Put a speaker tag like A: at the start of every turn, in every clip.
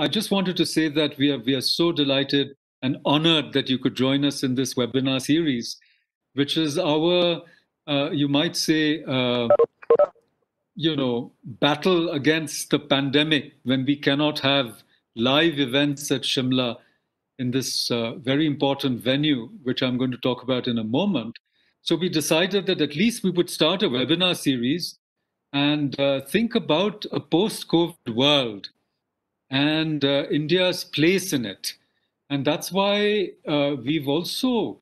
A: I just wanted to say that we are so delighted and honored that you could join us in this webinar series, which is our, you might say, battle against the pandemic when we cannot have live events at Shimla in this very important venue, which I'm going to talk about in a moment. So we decided that at least we would start a webinar series and think about a post-COVID world and India's place in it. And that's why we've also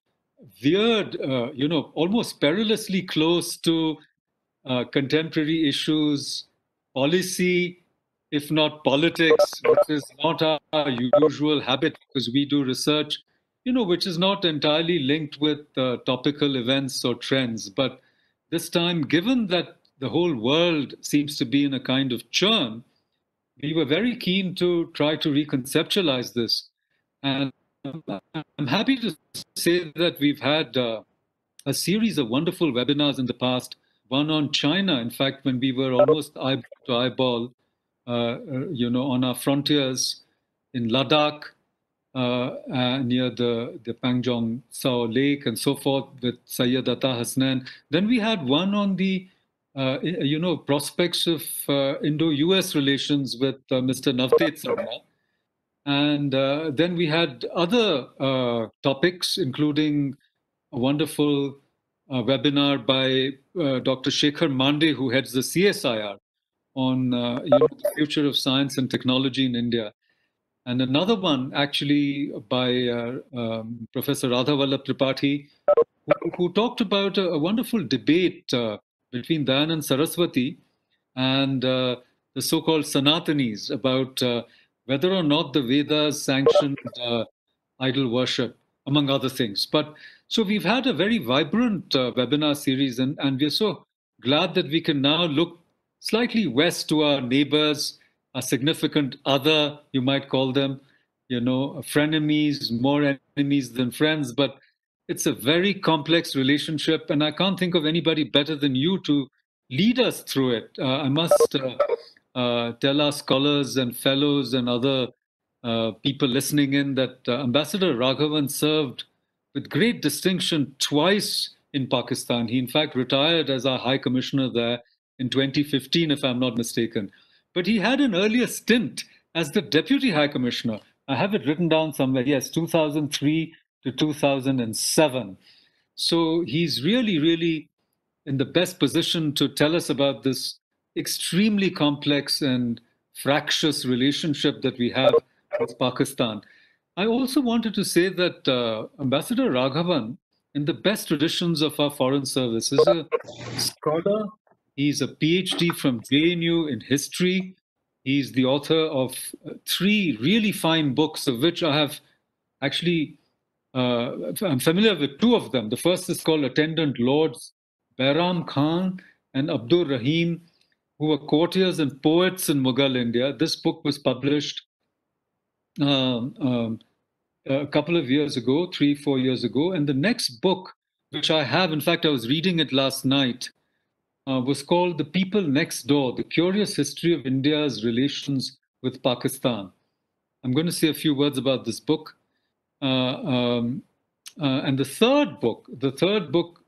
A: veered, almost perilously close to contemporary issues, policy, if not politics, which is not our usual habit because we do research, which is not entirely linked with topical events or trends. But this time, given that the whole world seems to be in a kind of churn, we were very keen to try to reconceptualize this. And I'm happy to say that we've had a series of wonderful webinars in the past, one on China, in fact, when we were almost eyeball to eyeball, on our frontiers in Ladakh, near the Pangjong Sao Lake and so forth with Sayyid Atta Hasnan. Then we had one on the prospects of Indo-US relations with Mr. Navdeep Sarma. And then we had other topics, including a wonderful webinar by Dr. Shekhar Mande, who heads the CSIR, on the future of science and technology in India. And another one actually by Professor Raghavan1 Tripathi, who talked about a wonderful debate between Dayanand Saraswati and the so-called Sanatanis about whether or not the Vedas sanctioned idol worship, among other things. But so we've had a very vibrant webinar series, and we're so glad that we can now look slightly west to our neighbors, a significant other, you might call them, frenemies, more enemies than friends, but it's a very complex relationship, and I can't think of anybody better than you to lead us through it. I must tell our scholars and fellows and other people listening in that Ambassador Raghavan served with great distinction twice in Pakistan. He, in fact, retired as our High Commissioner there in 2015, if I'm not mistaken. But he had an earlier stint as the Deputy High Commissioner. I have it written down somewhere. Yes, 2003 to 2007. So he's really, really in the best position to tell us about this extremely complex and fractious relationship that we have with Pakistan. I also wanted to say that Ambassador Raghavan, in the best traditions of our foreign service, is a scholar. He's a PhD from JNU in history. He's the author of three really fine books, of which I have actually, I'm familiar with two of them. The first is called Attendant Lords, Bairam Khan and Abdur Rahim, who were courtiers and poets in Mughal India. This book was published a couple of years ago, 3-4 years ago. And the next book, which I have, in fact, I was reading it last night, was called The People Next Door, The Curious History of India's Relations with Pakistan. I'm going to say a few words about this book. And the third book,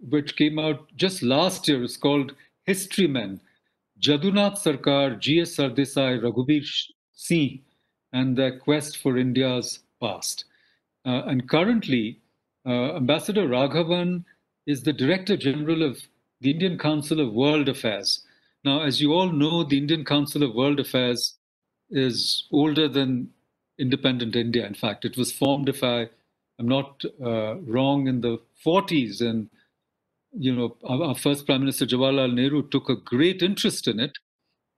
A: which came out just last year, is called Historymen, Jadunath Sarkar, G.S. Sardesai, Raghubir Singh, and Their Quest for India's Past. And currently, Ambassador Raghavan is the Director General of the Indian Council of World Affairs. Now, as you all know, the Indian Council of World Affairs is older than independent India. In fact, it was formed, if I am not wrong, in the 40s. And, our first Prime Minister Jawaharlal Nehru took a great interest in it.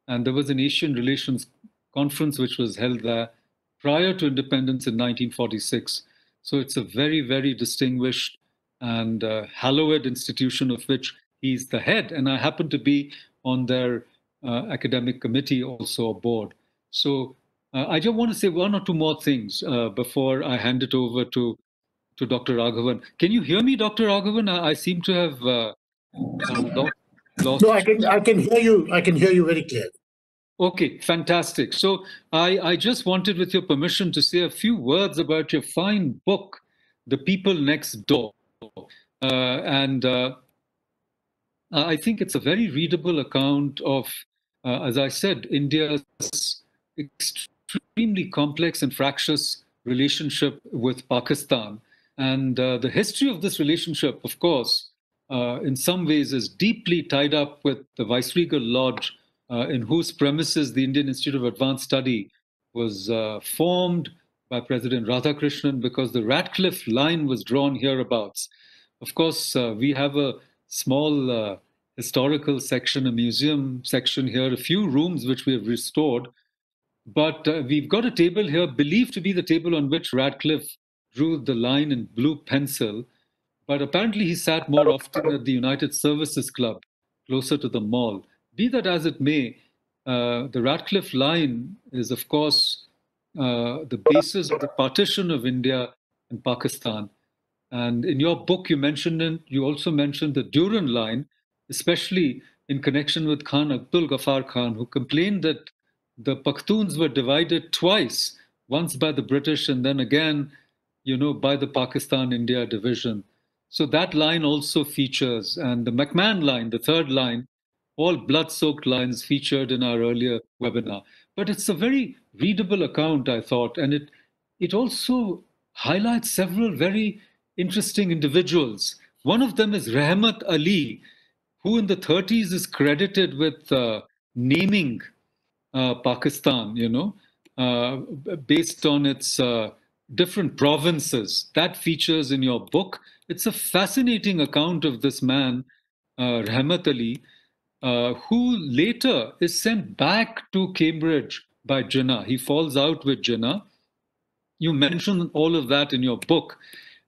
A: And there was an Asian Relations Conference which was held there prior to independence in 1946. So it's a very, very distinguished and hallowed institution of which he's the head. And I happen to be on their academic committee also aboard. So I just want to say one or two more things before I hand it over to Dr. Raghavan. Can you hear me, Dr. Raghavan? I seem to have lost.
B: No, I can hear you. I can hear you very clearly.
A: Okay, fantastic. So I just wanted, with your permission, to say a few words about your fine book, The People Next Door. And I think it's a very readable account of, as I said, India's extremely complex and fractious relationship with Pakistan. And the history of this relationship, of course, in some ways is deeply tied up with the Viceregal Lodge, in whose premises the Indian Institute of Advanced Study was formed by President Radhakrishnan, because the Radcliffe line was drawn hereabouts. Of course, we have a small historical section, a museum section here, a few rooms which we have restored. But we've got a table here, believed to be the table on which Radcliffe drew the line in blue pencil. But apparently, he sat more often at the United Services Club, closer to the mall. Be that as it may, the Radcliffe line is, of course, the basis of the partition of India and Pakistan. And in your book, you also mentioned the Durand line, especially in connection with Khan Abdul Ghaffar Khan, who complained that the Pakhtuns were divided twice, once by the British and then again, by the Pakistan-India division. So that line also features, and the McMahon line, the third line, all blood-soaked lines featured in our earlier webinar. But it's a very readable account, I thought, and it also highlights several very interesting individuals. One of them is Rahmat Ali, who in the 30s is credited with naming Pakistan, based on its different provinces. That features in your book. It's a fascinating account of this man, Rahmat Ali, who later is sent back to Cambridge by Jinnah. He falls out with Jinnah. You mention all of that in your book.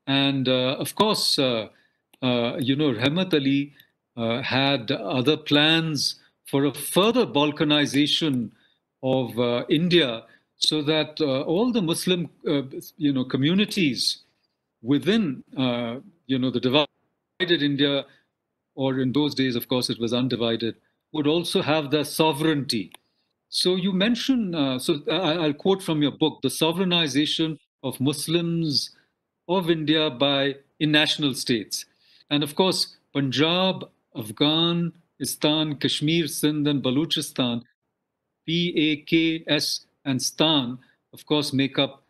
A: And of course, Rahmat Ali had other plans for a further Balkanization of India, so that all the Muslim, communities within, the divided India, or in those days, of course, it was undivided, would also have their sovereignty. So you mention, I'll quote from your book, the sovereignization of Muslims of India in national states. And of course, Punjab, Afghanistan, Kashmir, Sindh, and Baluchistan, PAKS, and Stan, of course, make up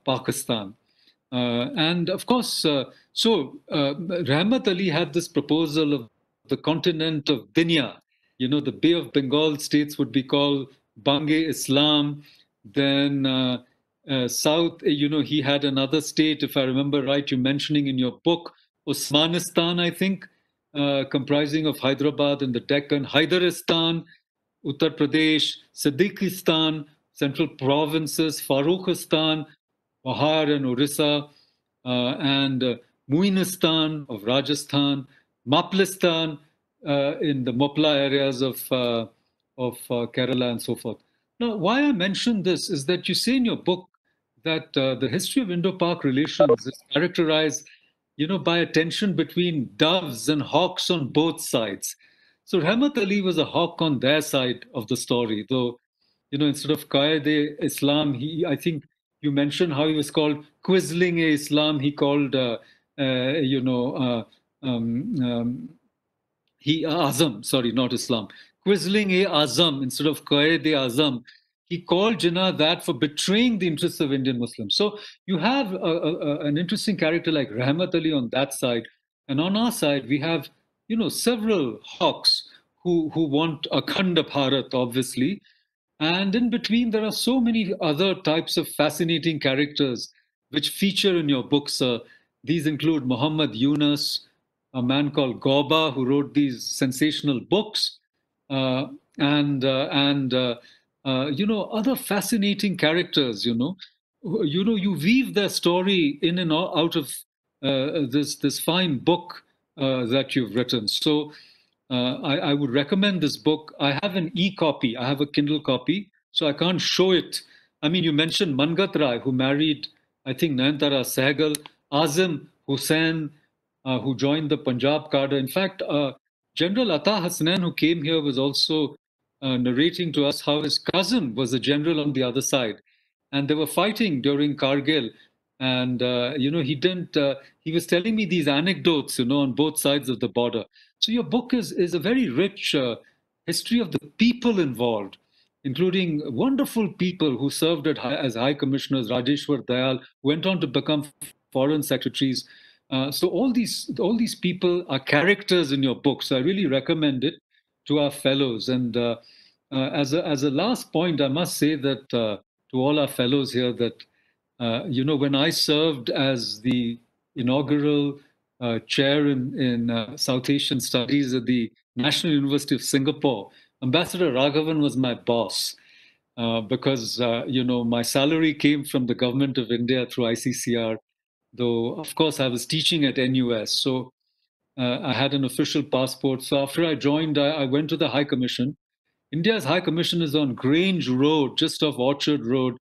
A: Pakistan. And of course, Rahmat Ali had this proposal of the continent of Dinya. The Bay of Bengal states would be called Bange Islam. Then South, he had another state, if I remember right, you're mentioning in your book, Osmanistan, I think, comprising of Hyderabad and the Deccan, Hyderistan, Uttar Pradesh, Siddiqistan, central provinces, Farrukhistan, Bahar and Orissa, and Muinistan of Rajasthan, Maplistan in the Mopla areas of Kerala and so forth. Now, why I mention this is that you say in your book that the history of Indo-Pak relations is characterized, by a tension between doves and hawks on both sides. So Rahmat Ali was a hawk on their side of the story, though, instead of Qaeda-Islam, I think you mentioned how he was called Quisling-e-Islam. He called, you know, he Azam, sorry, not Islam, Quisling-e-Azam instead of Qaed-e-Azam. He called Jinnah that for betraying the interests of Indian Muslims. So you have an interesting character like Rahmat Ali on that side, and on our side we have, several hawks who want Akhand Bharat, obviously, and in between, there are so many other types of fascinating characters which feature in your books. These include Muhammad Yunus, a man called Goba, who wrote these sensational books, and other fascinating characters. You weave their story in and out of this fine book that you've written. So I would recommend this book. I have an e-copy. I have a Kindle copy, so I can't show it. I mean, you mentioned Mangat Rai, who married, I think, Nayantara Sehgal, Azim Hussain, who joined the Punjab cadre. In fact, General Atta Hasnain, who came here, was also narrating to us how his cousin was a general on the other side, and they were fighting during Kargil. And he didn't. He was telling me these anecdotes, on both sides of the border. So your book is a very rich history of the people involved, including wonderful people who served as high commissioners. Rajeshwar Dayal went on to become foreign secretaries. So all these people are characters in your book. So I really recommend it to our fellows. And as a last point, I must say that to all our fellows here that when I served as the inaugural chair in South Asian Studies at the National University of Singapore, Ambassador Raghavan was my boss. Because my salary came from the government of India through ICCR, though of course I was teaching at NUS, so I had an official passport. So after I joined, I went to the High Commission. India's High Commission is on Grange Road, just off Orchard Road,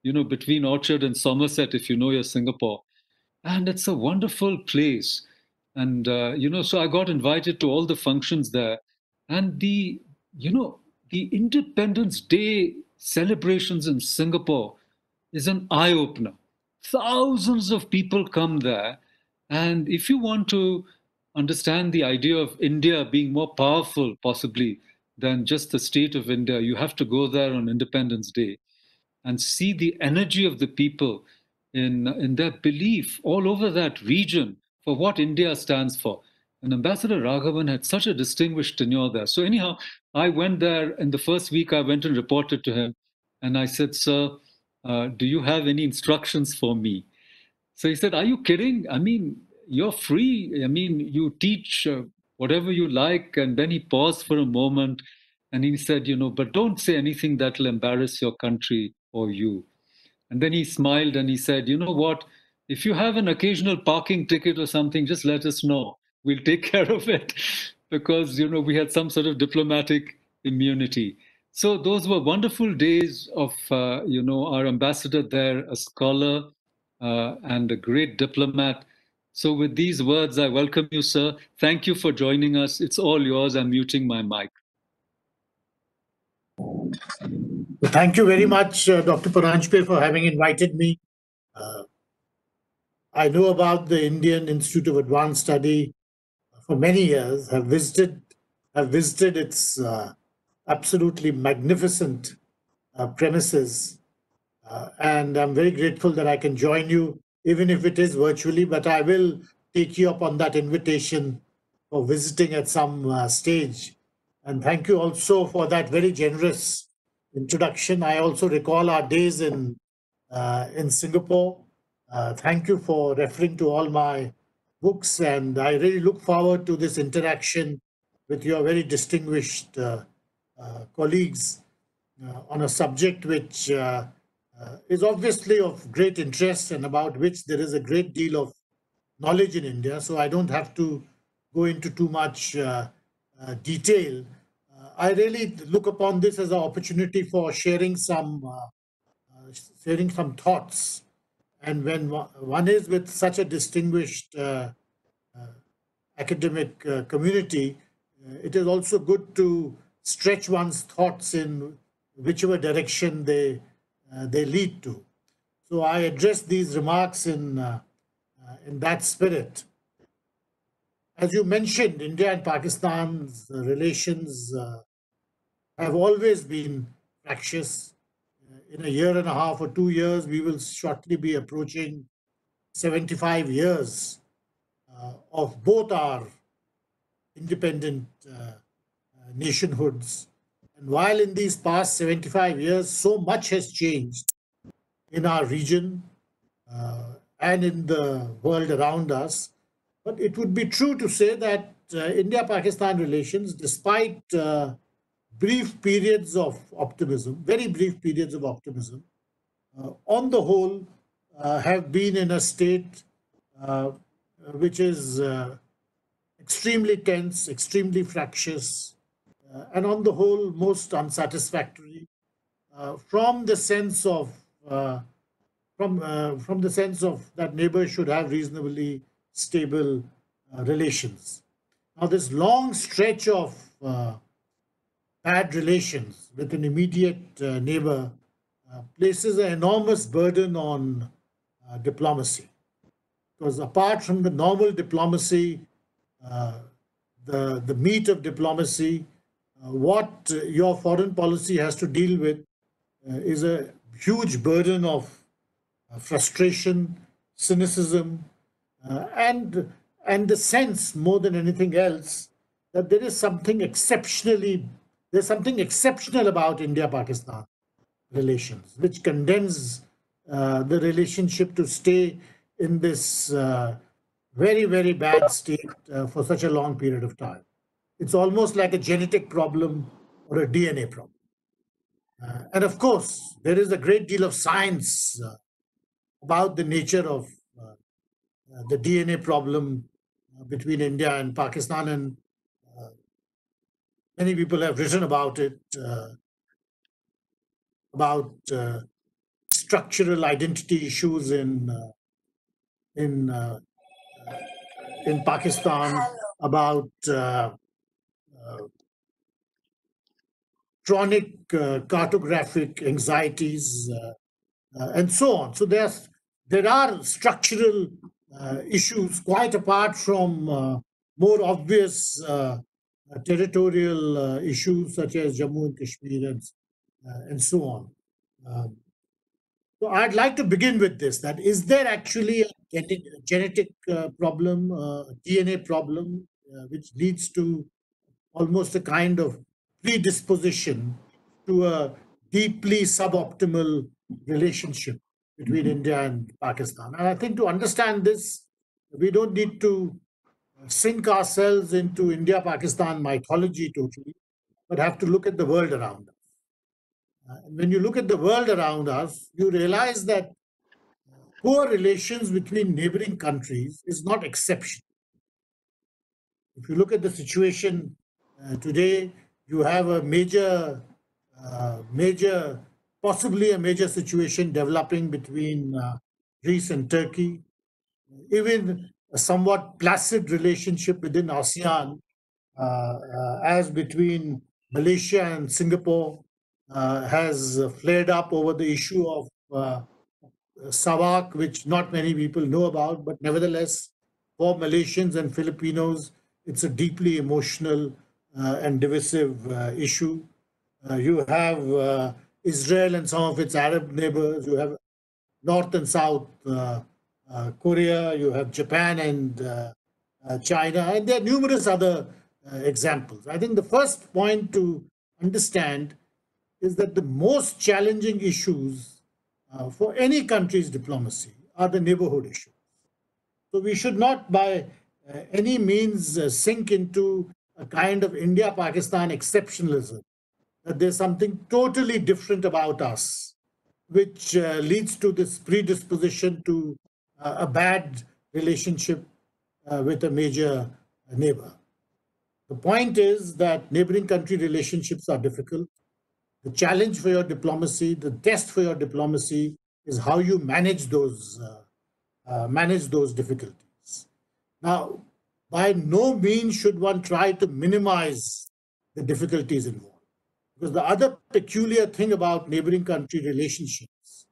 A: between Orchard and Somerset, if you know your Singapore. And it's a wonderful place. And, so I got invited to all the functions there. And the Independence Day celebrations in Singapore is an eye opener. Thousands of people come there. And if you want to understand the idea of India being more powerful, possibly, than just the state of India, you have to go there on Independence Day and see the energy of the people in their belief all over that region for what India stands for. And Ambassador Raghavan had such a distinguished tenure there. So anyhow, I went there in the first week. I went and reported to him, and I said, "Sir, do you have any instructions for me?" So he said, "Are you kidding? I mean, you're free. I mean, you teach whatever you like." And then he paused for a moment and he said, "But don't say anything that will embarrass your country or you." And then he smiled and he said, "You know what? If you have an occasional parking ticket or something, just let us know. We'll take care of it." Because, we had some sort of diplomatic immunity. So those were wonderful days of, our ambassador there, a scholar and a great diplomat. So with these words, I welcome you, sir. Thank you for joining us. It's all yours. I'm muting my mic.
B: Thank you very much, Dr. Paranjpe, for having invited me. I know about the Indian Institute of Advanced Study for many years, have visited its absolutely magnificent premises. And I'm very grateful that I can join you, even if it is virtually, but I will take you up on that invitation for visiting at some stage. And thank you also for that very generous introduction. I also recall our days in Singapore. Thank you for referring to all my books, and I really look forward to this interaction with your very distinguished colleagues on a subject which is obviously of great interest and about which there is a great deal of knowledge in India. So I don't have to go into too much detail. I really look upon this as an opportunity for sharing some thoughts. And when one is with such a distinguished academic community, it is also good to stretch one's thoughts in whichever direction they lead to. So I address these remarks in that spirit. As you mentioned, India and Pakistan's relations have always been fractious. In a year and a half or 2 years, we will shortly be approaching 75 years of both our independent nationhoods. And while in these past 75 years, so much has changed in our region and in the world around us, but it would be true to say that India-Pakistan relations, despite brief periods of optimism, very brief periods of optimism, on the whole, have been in a state which is extremely tense, extremely fractious, and on the whole, most unsatisfactory from the sense of that neighbors should have reasonably stable relations. Now, this long stretch of bad relations with an immediate neighbor places an enormous burden on diplomacy. Because apart from the normal diplomacy, uh, the meat of diplomacy, what your foreign policy has to deal with is a huge burden of frustration, cynicism, and the sense more than anything else that there's something exceptional about India-Pakistan relations, which condemns the relationship to stay in this very, very bad state for such a long period of time. It's almost like a genetic problem or a DNA problem. And of course, there is a great deal of science about the nature of the DNA problem between India and Pakistan, and many people have written about it, about structural identity issues in uh, in Pakistan, about chronic cartographic anxieties, and so on. So there are structural issues quite apart from more obvious territorial issues such as Jammu and Kashmir and so on. Um, so I'd like to begin with this: that is there actually a genetic problem, DNA problem, which leads to almost a kind of predisposition to a deeply suboptimal relationship between India and Pakistan. And I think to understand this, we don't need to sink ourselves into India Pakistan mythology totally, but have to look at the world around us. And when you look at the world around us, you realize that poor relations between neighboring countries is not exceptional. If you look at the situation today, you have a possibly a major situation developing between Greece and Turkey, even a somewhat placid relationship within ASEAN, as between Malaysia and Singapore, has flared up over the issue of Sarawak, which not many people know about, but nevertheless, for Malaysians and Filipinos, it's a deeply emotional and divisive issue. You have Israel and some of its Arab neighbors. You have North and South Korea. You have Japan and China. And there are numerous other examples. I think the first point to understand is that the most challenging issues for any country's diplomacy are the neighborhood issues. So we should not, by any means, sink into a kind of India Pakistan exceptionalism, that there's something totally different about us, which leads to this predisposition to a bad relationship with a major neighbor. The point is that neighboring country relationships are difficult. The challenge for your diplomacy, the test for your diplomacy, is how you manage those difficulties. Now, by no means should one try to minimize the difficulties involved, because the other peculiar thing about neighboring country relationships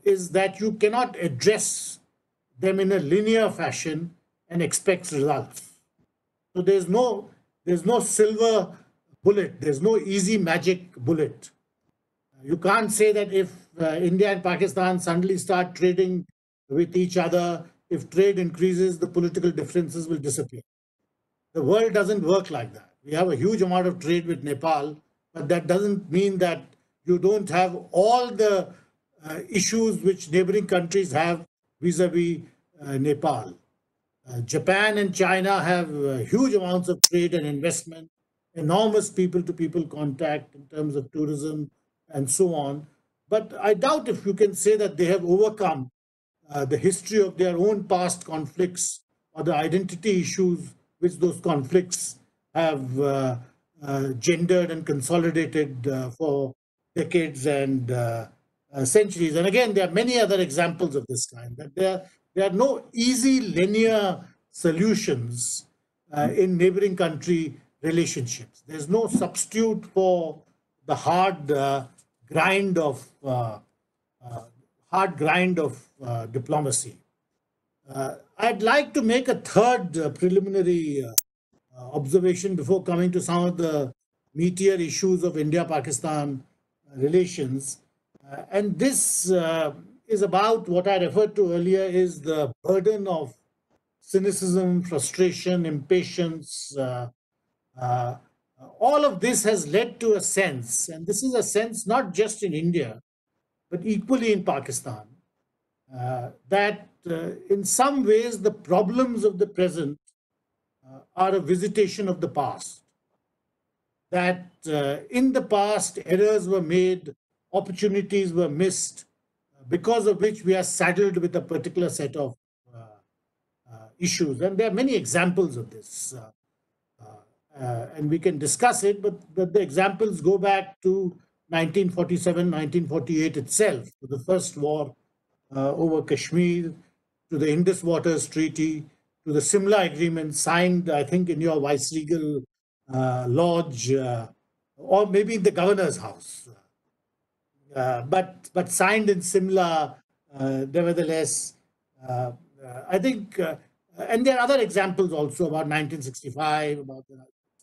B: is that you cannot address them in a linear fashion and expect results. So there's no silver bullet. There's no easy magic bullet. You can't say that if India and Pakistan suddenly start trading with each other, if trade increases, the political differences will disappear. The world doesn't work like that. We have a huge amount of trade with Nepal, but that doesn't mean that you don't have all the issues which neighboring countries have vis-a-vis Nepal. Japan and China have huge amounts of trade and investment, enormous people-to-people contact in terms of tourism and so on. But I doubt if you can say that they have overcome the history of their own past conflicts or the identity issues which those conflicts have gendered and consolidated for decades and centuries. And again, there are many other examples of this kind, that there are no easy linear solutions in neighboring country relationships. There's no substitute for the grind of uh, diplomacy. I'd like to make a third preliminary observation before coming to some of the meatier issues of India-Pakistan relations. And this is about what I referred to earlier, is the burden of cynicism, frustration, impatience. Uh, all of this has led to a sense, and this is a sense not just in India, but equally in Pakistan, that in some ways the problems of the present are a visitation of the past. That in the past, errors were made, opportunities were missed, because of which we are saddled with a particular set of issues. And there are many examples of this. And we can discuss it, but the examples go back to 1947, 1948 itself, to the first war over Kashmir, to the Indus Waters Treaty, to the Simla Agreement signed, I think, in your Viceregal Lodge, or maybe in the Governor's House, but signed in Simla, nevertheless. I think, and there are other examples also about 1965, about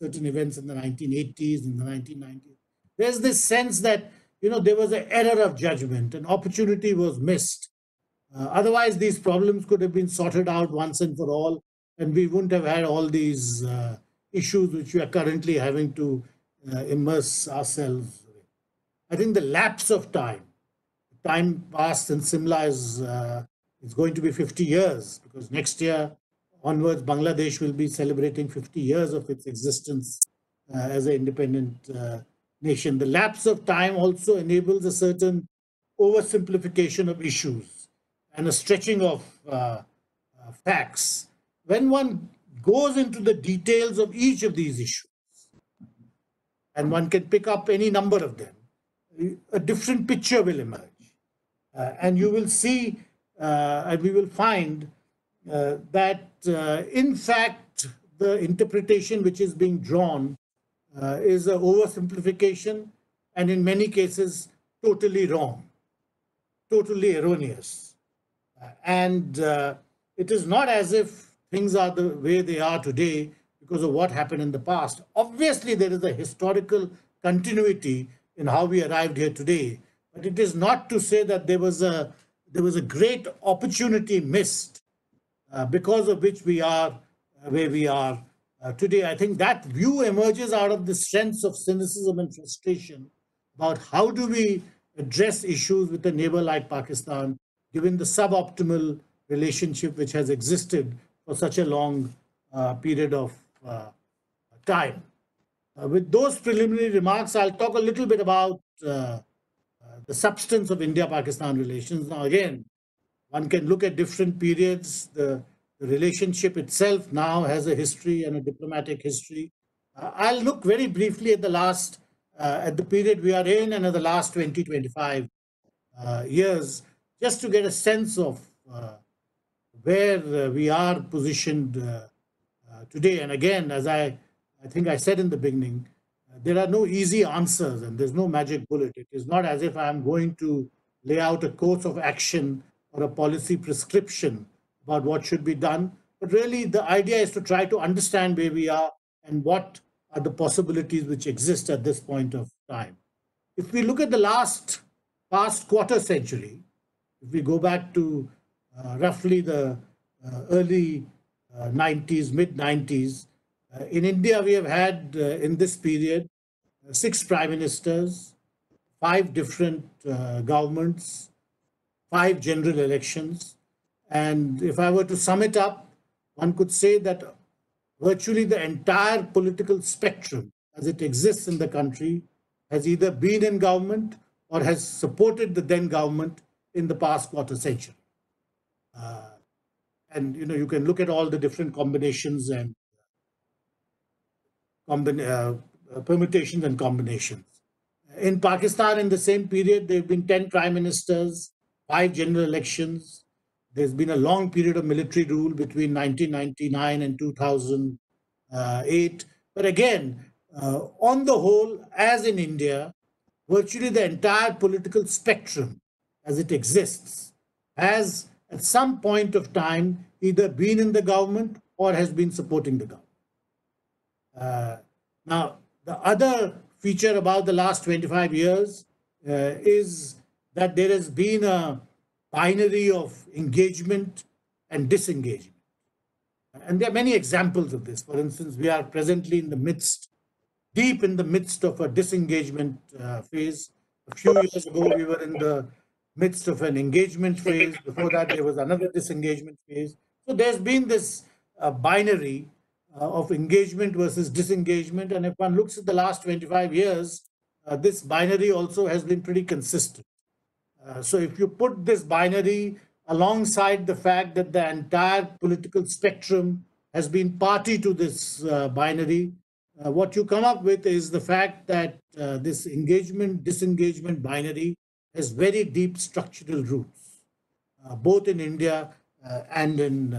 B: certain events in the 1980s, in the 1990s. There's this sense that, there was an error of judgment, an opportunity was missed. Otherwise, these problems could have been sorted out once and for all, and we wouldn't have had all these issues which we are currently having to immerse ourselves in. I think the lapse of time passed in Simla is going to be 50 years, because next year onwards, Bangladesh will be celebrating 50 years of its existence as an independent nation. The lapse of time also enables a certain oversimplification of issues and a stretching of facts. When one goes into the details of each of these issues, and one can pick up any number of them, a different picture will emerge. And you will see, and we will find that, in fact, the interpretation which is being drawn is an oversimplification, and in many cases, totally wrong, totally erroneous. And it is not as if things are the way they are today because of what happened in the past. Obviously, there is a historical continuity in how we arrived here today, but it is not to say that there was a great opportunity missed because of which we are where we are today. I think that view emerges out of the sense of cynicism and frustration about how do we address issues with a neighbor like Pakistan, given the suboptimal relationship which has existed for such a long period of time. With those preliminary remarks, I'll talk a little bit about the substance of India-Pakistan relations. Now, again, one can look at different periods. The relationship itself now has a history and a diplomatic history. I'll look very briefly at at the period we are in, and at the last 20, 25 years, just to get a sense of where we are positioned today. And again, as I think I said in the beginning, there are no easy answers and there's no magic bullet. It is not as if I'm going to lay out a course of action or a policy prescription about what should be done. But really, the idea is to try to understand where we are and what are the possibilities which exist at this point of time. If we look at the past quarter century, if we go back to roughly the early 90s, mid 90s, in India, we have had in this period 6 prime ministers, 5 different governments, 5 general elections. And if I were to sum it up, one could say that virtually the entire political spectrum as it exists in the country has either been in government or has supported the then government in the past quarter century. And you can look at all the different combinations and permutations and combinations. In Pakistan, in the same period, there have been 10 prime ministers, 5 general elections. There's been a long period of military rule between 1999 and 2008. But again, on the whole, as in India, virtually the entire political spectrum as it exists has at some point of time either been in the government or has been supporting the government. Now, the other feature about the last 25 years is that there has been a binary of engagement and disengagement. And there are many examples of this. For instance, we are presently in the midst, deep in the midst of a disengagement phase. A few years ago, we were in the midst of an engagement phase. Before that, there was another disengagement phase. So there's been this binary of engagement versus disengagement. And if one looks at the last 25 years, this binary also has been pretty consistent. So if you put this binary alongside the fact that the entire political spectrum has been party to this binary, what you come up with is the fact that this engagement disengagement binary has very deep structural roots, both in India and in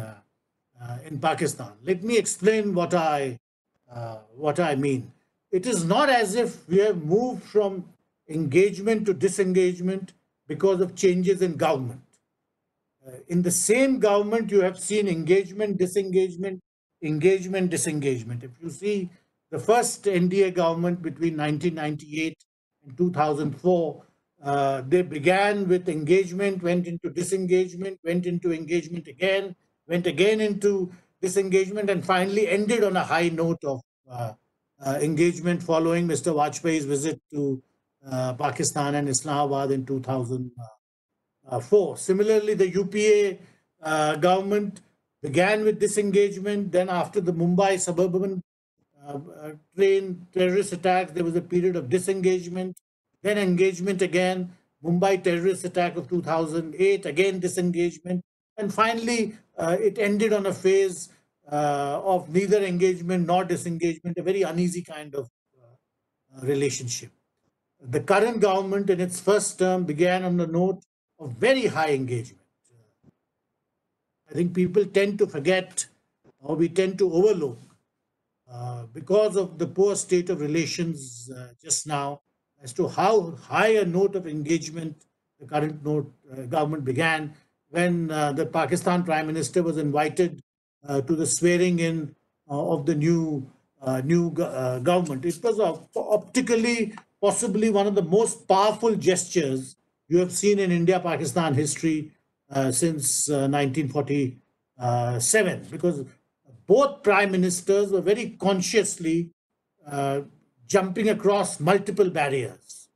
B: Pakistan. Let me explain what I mean. It is not as if we have moved from engagement to disengagement because of changes in government. In the same government, you have seen engagement, disengagement, engagement, disengagement. If you see the first NDA government between 1998 and 2004, they began with engagement, went into disengagement, went into engagement again, went again into disengagement, and finally ended on a high note of engagement following Mr. Vajpayee's visit to Pakistan and Islamabad in 2004. Similarly, the UPA government began with disengagement. Then after the Mumbai suburban train terrorist attacks, there was a period of disengagement, then engagement again. Mumbai terrorist attack of 2008, again disengagement. And finally, it ended on a phase of neither engagement nor disengagement, a very uneasy kind of relationship. The current government in its first term began on the note of very high engagement. I think people tend to forget, or we tend to overlook, because of the poor state of relations just now, as to how high a note of engagement the current government began when the Pakistan Prime Minister was invited to the swearing in of the new government. It was optically possibly one of the most powerful gestures you have seen in India-Pakistan history since 1947, because both prime ministers were very consciously jumping across multiple barriers.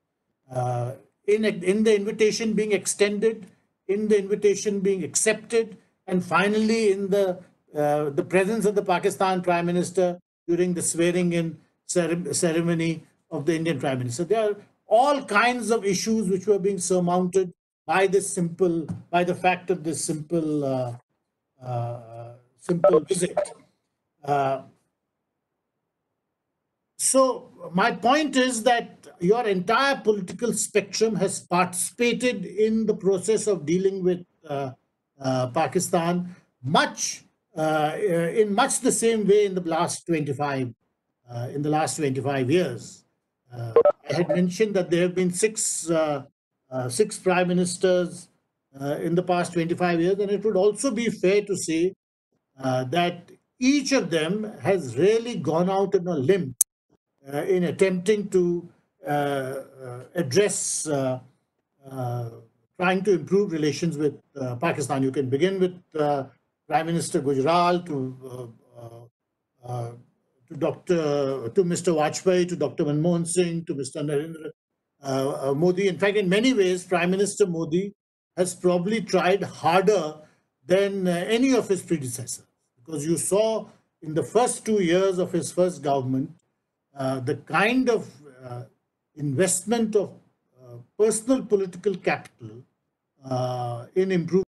B: In the invitation being extended, in the invitation being accepted, and finally in the presence of the Pakistan Prime Minister during the swearing-in ceremony of the Indian Prime Minister. There are all kinds of issues which were being surmounted by the fact of this simple visit. So my point is that your entire political spectrum has participated in the process of dealing with Pakistan in much the same way in the last 25 years. I had mentioned that there have been six prime ministers in the past 25 years, and it would also be fair to say that each of them has really gone out on a limb in attempting to address trying to improve relations with Pakistan. You can begin with Prime Minister Gujral to Mr. Vajpayee, to Dr. Manmohan Singh, to Mr. Narendra Modi. In fact, in many ways, Prime Minister Modi has probably tried harder than any of his predecessors, because you saw in the first 2 years of his first government the kind of investment of personal political capital in improving